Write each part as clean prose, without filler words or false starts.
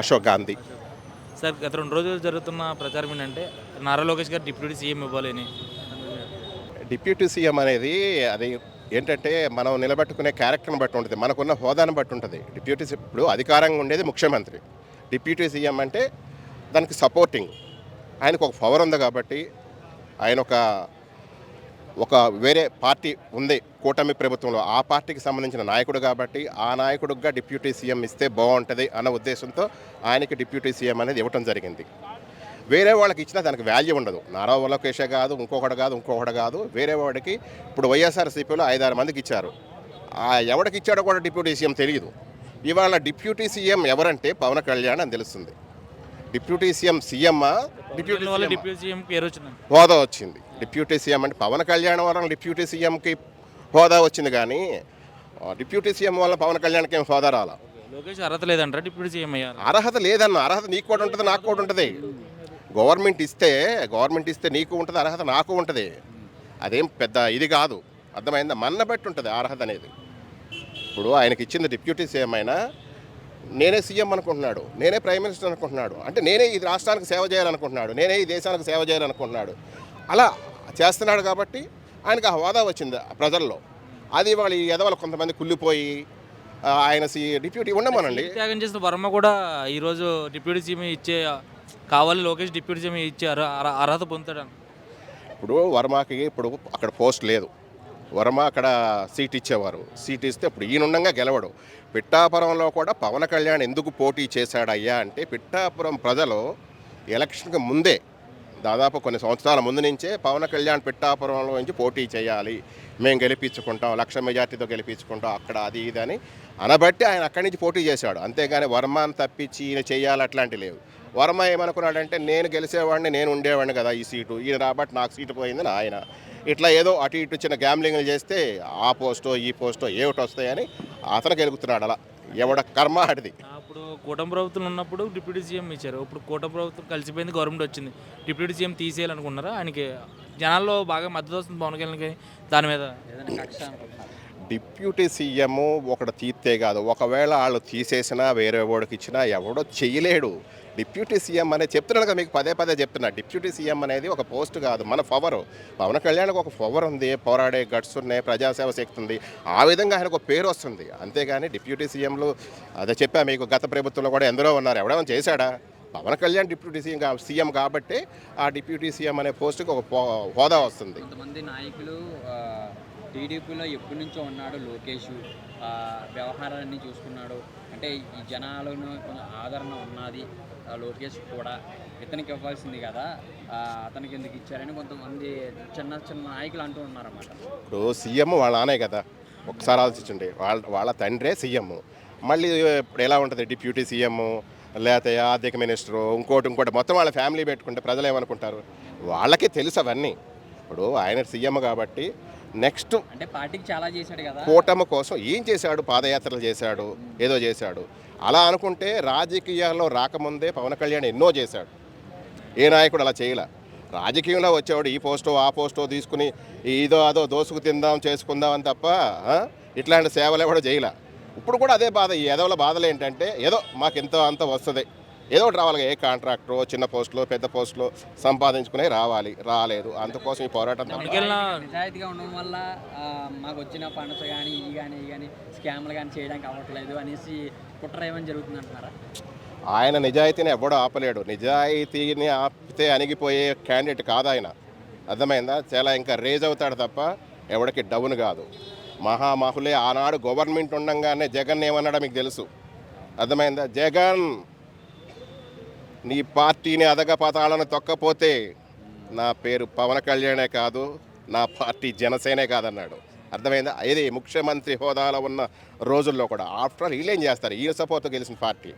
Ashok Gandhi. Sir గత 2 రోజులు జరుగుతున్న ప్రచారం ఏంటంటే నారా లోకేష్ గారు డిప్యూటీ సీఎం ఇవ్వాలని. డిప్యూటీ సీఎం అనేది అది ఏంటంటే మనం నిలబెట్టుకునే క్యారెక్టర్ని బట్టి ఉంటుంది, మనకున్న హోదాను బట్టి ఉంటుంది. ఇప్పుడు అధికారంగా ఉండేది ముఖ్యమంత్రి. డిప్యూటీ సీఎం అంటే దానికి సపోర్టింగ్. ఆయనకు ఒక పవర్ ఉంది కాబట్టి ఆయన ఒక వేరే పార్టీ ఉంది కూటమి ప్రభుత్వంలో, ఆ పార్టీకి సంబంధించిన నాయకుడు కాబట్టి ఆ నాయకుడిగా డిప్యూటీ సీఎం ఇస్తే బాగుంటుంది అన్న ఉద్దేశంతో ఆయనకి డిప్యూటీ సీఎం అనేది ఇవ్వటం జరిగింది. వేరే వాళ్ళకి ఇచ్చినా దానికి వాల్యూ ఉండదు. నారా లోకేషే కాదు, ఇంకొకటి కాదు, వేరే వాడికి ఇప్పుడు వైఎస్ఆర్సీపీలో 5-6 మందికి ఇచ్చారు. ఎవరికి ఇచ్చాడో కూడా డిప్యూటీ సీఎం తెలియదు. ఇవాళ డిప్యూటీ సీఎం ఎవరంటే పవన్ కళ్యాణ్ అని తెలుస్తుంది. డిప్యూటీ సీఎం సీఎమ్మా, డిప్యూటీ సీఎం పేరు వచ్చింది, హోదా వచ్చింది. డిప్యూటీ సీఎం అంటే పవన్ కళ్యాణ్ వలన డిప్యూటీ సీఎంకి హోదా వచ్చింది, కానీ డిప్యూటీ సీఎం వల్ల పవన్ కళ్యాణ్కి ఏం హోదా రాలా. లోకేష్ అర్హత లేదంటారా డిప్యూటీ సీఎం అయ్యారు? అర్హత లేదన్న, అర్హత నీకు కూడా ఉంటుంది, నాకు కూడా ఉంటుంది. గవర్నమెంట్ ఇస్తే నీకు ఉంటుంది, అర్హత నాకు ఉంటుంది. అదేం పెద్ద ఇది కాదు, అర్థమైందా? మన్న బట్టి ఉంటుంది అర్హత అనేది. ఇప్పుడు ఆయనకి ఇచ్చింది డిప్యూటీ సీఎం అయినా నేనే సీఎం అనుకుంటున్నాడు, నేనే ప్రైమ్ మినిస్టర్ అనుకుంటున్నాడు, అంటే నేనే ఈ రాష్ట్రానికి సేవ చేయాలనుకుంటున్నాడు, నేనే ఈ దేశానికి సేవ చేయాలనుకుంటున్నాడు. అలా చేస్తున్నాడు కాబట్టి ఆయనకు ఆ హోదా వచ్చింది ప్రజల్లో. అది వాళ్ళు ఈ ఎదవలు కొంతమంది కుళ్ళిపోయి ఆయన డిప్యూటీ ఉండమనండి. త్యాగం చేసిన వర్మ కూడా ఈరోజు డిప్యూటీ సీఎం ఇచ్చే కావాలి, లోకేష్ డిప్యూటీ సీఎం ఇచ్చే అర్హత పొందుతాడు. ఇప్పుడు వర్మకి ఇప్పుడు అక్కడ పోస్ట్ లేదు, వర్మ అక్కడ సీట్ ఇచ్చేవారు. సీట్ ఇస్తే ఇప్పుడు ఈయనుండగా గెలవడు. పిఠాపురంలో కూడా పవన్ కళ్యాణ్ ఎందుకు పోటీ చేశాడయ్యా అంటే, పిఠాపురం ప్రజలు ఎలక్షన్కి ముందే దాదాపు కొన్ని సంవత్సరాల ముందు నుంచే పవన్ కళ్యాణ్ పిఠాపురంలో నుంచి పోటీ చేయాలి, మేము గెలిపించుకుంటాం, 1,00,000 మెజార్టీతో గెలిపించుకుంటాం అక్కడ అది ఇది అని అనబట్టి ఆయన అక్కడి నుంచి పోటీ చేశాడు. అంతేగాని వర్మని తప్పించి ఈయన చేయాలి అట్లాంటివి లేవు. వర్మ ఏమనుకున్నాడంటే, నేను గెలిచేవాడిని, నేను ఉండేవాడిని కదా ఈ సీటు, ఈయన రాబట్టి నాకు సీటు పోయిందని ఆయన ఇట్లా ఏదో అటు ఇటు చిన్న గ్యాంబ్లింగ్లు చేస్తే ఆ పోస్టో ఈ పోస్టో ఏమిటి వస్తాయని అతను గెలుగుతున్నాడు. అలా ఎవడ కర్మ ఆడిది. అప్పుడు కూటమి ప్రభుత్వం ఉన్నప్పుడు డిప్యూటీ సీఎం ఇచ్చారు, ఇప్పుడు కూటమి ప్రభుత్వం కలిసిపోయింది, గవర్నమెంట్ వచ్చింది, డిప్యూటీ సీఎం తీసేయాలనుకున్నారా? ఆయనకి జనాల్లో బాగా మద్దతు వస్తుంది పవన్ కళ్యాణ్కి, దాని మీద డిప్యూటీ సీఎం ఒకటి తీస్తే కాదు, ఒకవేళ వాళ్ళు తీసేసినా వేరే వాడికి ఇచ్చినా ఎవడో చెయ్యలేడు. డిప్యూటీ సీఎం అనేది చెప్తున్నాను కదా మీకు, పదే చెప్తున్నా. డిప్యూటీ సీఎం అనేది ఒక పోస్ట్ కాదు, మన పవరు. పవన్ కళ్యాణ్కి ఒక పవర్ ఉంది, పోరాడే గట్స్ ఉన్నాయి, ప్రజాసేవ శక్తి ఉంది, ఆ విధంగా ఆయనకు ఒక పేరు వస్తుంది. అంతేగాని డిప్యూటీ సీఎంలు అదే చెప్పా మీకు, గత ప్రభుత్వంలో కూడా ఎందరో ఉన్నారు, ఎవడేమైనా చేశాడా? పవన్ కళ్యాణ్ డిప్యూటీ సీఎం కాబట్టి ఆ డిప్యూటీ సీఎం అనే పోస్టుకి ఒక హోదా వస్తుంది. కొంతమంది నాయకులు టీడీపీలో ఎప్పటి నుంచో ఉన్నాడు లోకేష్, వ్యవహారాన్ని చూసుకున్నాడు అంటే ఈ జనాలను కొంచెం ఆదరణ ఉన్నది, లోకేష్ కూడా ఇతనికి ఇవ్వాల్సింది కదా, అతనికి ఎందుకు ఇచ్చారని కొంతమంది చిన్న నాయకులు అంటూ ఉన్నారన్నమాట. ఇప్పుడు సీఎం వాళ్ళ నానే కదా, ఒకసారి ఆలోచించండి. వాళ్ళ తండ్రే సీఎం. మళ్ళీ ఇప్పుడు ఎలా ఉంటుంది డిప్యూటీ సీఎం, లేకపోతే ఆర్థిక మినిస్టరు, ఇంకోటి మొత్తం వాళ్ళ ఫ్యామిలీ పెట్టుకుంటే ప్రజలు ఏమనుకుంటారు? వాళ్ళకి తెలుసు అవన్నీ. ఇప్పుడు ఆయన సీఎం కాబట్టి నెక్స్ట్ అంటే పార్టీకి చాలా చేశాడు కదా, కూటమి కోసం ఏం చేశాడు? పాదయాత్రలు చేశాడు, ఏదో చేశాడు. అలా అనుకుంటే రాజకీయాల్లో రాకముందే పవన్ కళ్యాణ్ ఎన్నో చేశాడు. ఏ నాయకుడు అలా చేయలే. రాజకీయంలో వచ్చేవాడు ఈ పోస్టో ఆ పోస్టో తీసుకుని ఏదో అదో దోసుకు తిందాం చేసుకుందాం అని తప్ప ఇట్లాంటి సేవలు కూడా చేయలే. ఇప్పుడు కూడా అదే బాధ. ఈ ఎదవల బాధలు ఏంటంటే, ఏదో మాకు ఎంతో అంత వస్తుంది, ఏదో ఒకటి రావాలి, ఏ కాంట్రాక్టరో చిన్న పోస్టులో పెద్ద పోస్టులో సంపాదించుకునే రాలేదు. అందుకోసం ఈ పోరాటం. నిజాయితీగా ఉండడం వల్ల మాకు వచ్చిన ఫండ్స్ కానీ ఈ కానీ స్కామ్లు కానీ చేయడానికి అవ్వట్లేదు అనేసి కుట్ర ఏమని జరుగుతుంది అంటున్నారా? ఆయన నిజాయితీని ఎవడో ఆపలేడు. నిజాయితీని ఆపితే అణిగిపోయే క్యాండిడేట్ కాదు ఆయన, అర్థమైందా? చాలా ఇంకా రేజ్ అవుతాడు తప్ప ఎవడికి డౌన్ కాదు. మహామహులే ఆనాడు గవర్నమెంట్ ఉండగానే జగన్ ఏమన్నాడో మీకు తెలుసు, అర్థమైందా? జగన్ నీ పార్టీని అధగపతాలను తొక్కపోతే నా పేరు పవన్ కళ్యాణే కాదు, నా పార్టీ జనసేనే కాదన్నాడు, అర్థమైందా? ఇది ముఖ్యమంత్రి హోదాలో ఉన్న రోజుల్లో కూడా. ఆఫ్టర్ వీళ్ళేం చేస్తారు? ఈయన సపోర్ట్తో గెలిచిన పార్టీ.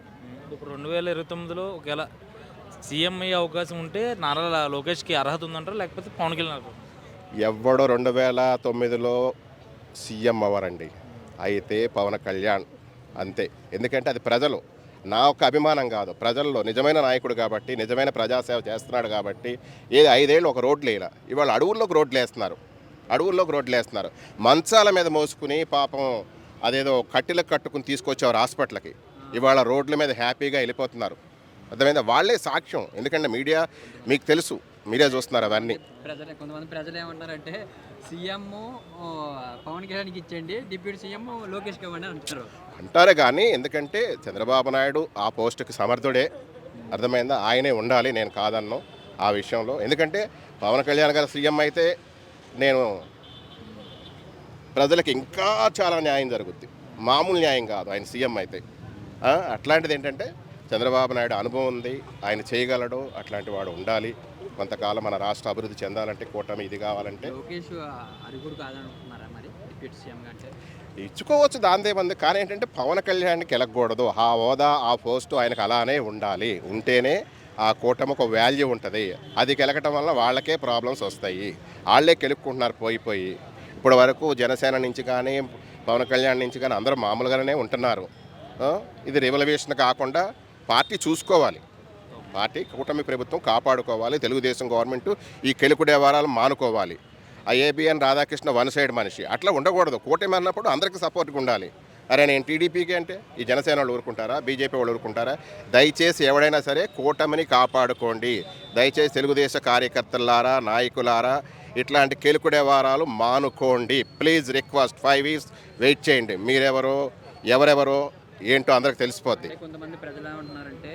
ఇప్పుడు 2029లో ఒకవేళ సీఎం అయ్యే అవకాశం ఉంటే నారా లోకేష్కి అర్హత ఉందంటారా, లేకపోతే పవన్ కళ్యాణ్? ఎవడో 2009లో సీఎం అవ్వరండి, అయితే పవన్ కళ్యాణ్ అంతే. ఎందుకంటే అది ప్రజలు, నా ఒక అభిమానం కాదు, ప్రజల్లో నిజమైన నాయకుడు కాబట్టి, నిజమైన ప్రజాసేవ చేస్తున్నాడు కాబట్టి. 5 ఏళ్ళు ఒక రోడ్లు వేయాల, ఇవాళ అడవుల్లోకి రోడ్లు వేస్తున్నారు. మంచాల మీద మోసుకుని పాపం అదేదో కట్టెలకు కట్టుకుని తీసుకొచ్చేవారు హాస్పిటల్కి. ఇవాళ రోడ్ల మీద హ్యాపీగా వెళ్ళిపోతున్నారు. అర్థమైందా? వాళ్ళే సాక్ష్యం. ఎందుకంటే మీడియా మీకు తెలుసు, మీడియా చూస్తున్నారు అవన్నీ. కొంతమంది ప్రజలు ఏమంటారంటే సీఎం పవన్ కళ్యాణ్కి ఇచ్చేయండి, డిప్యూటీ సీఎం లోకేష్కి ఇవ్వండి అంటారు. అంటారే కానీ ఎందుకంటే చంద్రబాబు నాయుడు ఆ పోస్టుకి సమర్థుడే. అర్థమైందా? ఆయనే ఉండాలి, నేను కాదన్ను ఆ విషయంలో. ఎందుకంటే పవన్ కళ్యాణ్ గారు సీఎం అయితే నేను ప్రజలకు ఇంకా చాలా న్యాయం జరుగుద్ది, మామూలు న్యాయం కాదు ఆయన సీఎం అయితే. అట్లాంటిది ఏంటంటే చంద్రబాబు నాయుడు అనుభవం ఉంది, ఆయన చేయగలడు, అట్లాంటి వాడు ఉండాలి. కొంతకాలం మన రాష్ట్ర అభివృద్ధి చెందాలంటే, కూటమి ఇది కావాలంటే లోకేష్ అరుగురు కాదనుకుంటున్నారా మరి డిప్యూటీ సీఎం అంటే? ఇచ్చుకోవచ్చు, దాందేముంది. కానీ ఏంటంటే పవన్ కళ్యాణ్కి వెళ్ళకూడదు. ఆ హోదా, ఆ పోస్టు ఆయనకు అలానే ఉండాలి. ఉంటేనే ఆ కూటమికి ఒక వాల్యూ ఉంటుంది. అది కెలకటం వల్ల వాళ్ళకే ప్రాబ్లమ్స్ వస్తాయి. వాళ్ళే కెలుక్కుంటున్నారు పోయి. ఇప్పటి వరకు జనసేన నుంచి కానీ పవన్ కళ్యాణ్ నుంచి కానీ అందరూ మామూలుగానే ఉంటున్నారు. ఇది రెవల్యూషన్ కాకుండా పార్టీ చూసుకోవాలి, పార్టీ కూటమి ప్రభుత్వం కాపాడుకోవాలి. తెలుగుదేశం గవర్నమెంట్ ఈ కెలుకుడే వారాలు మానుకోవాలి. ఆ ఏబిఎన్ రాధాకృష్ణ వన్ సైడ్ మనిషి అట్లా ఉండకూడదు. కూటమి అన్నప్పుడు అందరికీ సపోర్ట్గా ఉండాలి. అరే నేను టీడీపీకి అంటే ఈ జనసేన వాళ్ళు ఊరుకుంటారా, బీజేపీ వాళ్ళు ఊరుకుంటారా? దయచేసి ఎవడైనా సరే కూటమిని కాపాడుకోండి. దయచేసి తెలుగుదేశ కార్యకర్తలారా, నాయకులారా, ఇట్లాంటి కెలుకుడే వారాలు మానుకోండి. Please request. 5 years వెయిట్ చేయండి. మీరెవరో ఎవరెవరో ఏంటో అందరికి తెలిసిపోద్ది. కొంతమంది ప్రజలు ఏమంటున్నారంటే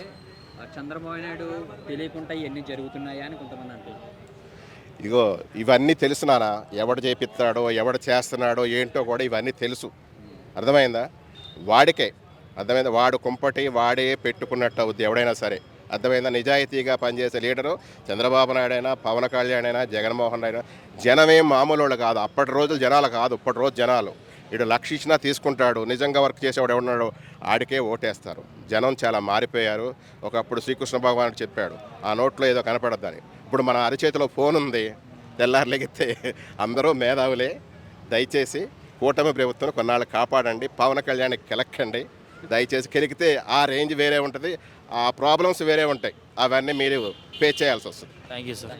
చంద్రబాబు నాయుడు తెలియకుండా ఇవన్నీ జరుగుతున్నాయా అని కొంతమంది అంటారు. ఇగో ఇవన్నీ తెలుసునానా, ఎవడు చేపిస్తాడో ఎవడు చేస్తున్నాడో ఏంటో కూడా ఇవన్నీ తెలుసు. అర్థమైందా? వాడికే అర్థమైందా? వాడు కుంపటి వాడే పెట్టుకున్నట్టు అవుద్ది ఎవడైనా సరే. అర్థమైందా? నిజాయితీగా పనిచేసే లీడరు చంద్రబాబు నాయుడు అయినా, పవన్ కళ్యాణ్ అయినా, జగన్మోహన్ రెడ్డి అయినా జనమేం మామూలు వాళ్ళు కాదు. అప్పటి రోజులు జనాలు కాదు, ఇప్పటి రోజు జనాలు. ఇటు లక్ష ఇచ్చినా తీసుకుంటాడు. నిజంగా వర్క్ చేసేవాడు ఎవడున్నాడో ఆడికే ఓటేస్తారు. జనం చాలా మారిపోయారు. ఒకప్పుడు శ్రీకృష్ణ భగవానుడు చెప్పాడు, ఆ నోట్లో ఏదో కనపడద్దని. ఇప్పుడు మన అరిచేతిలో ఫోన్ ఉంది, తెల్లారులెగితే అందరూ మేధావులే. దయచేసి కూటమి ప్రభుత్వం కొన్నాళ్ళు కాపాడండి. పవన్ కళ్యాణ్కి కెలక్కండి. దయచేసి కెలికితే ఆ రేంజ్ వేరే ఉంటుంది, ఆ ప్రాబ్లమ్స్ వేరే ఉంటాయి. అవన్నీ మీరు పే చేయాల్సి వస్తుంది. Thank you sir.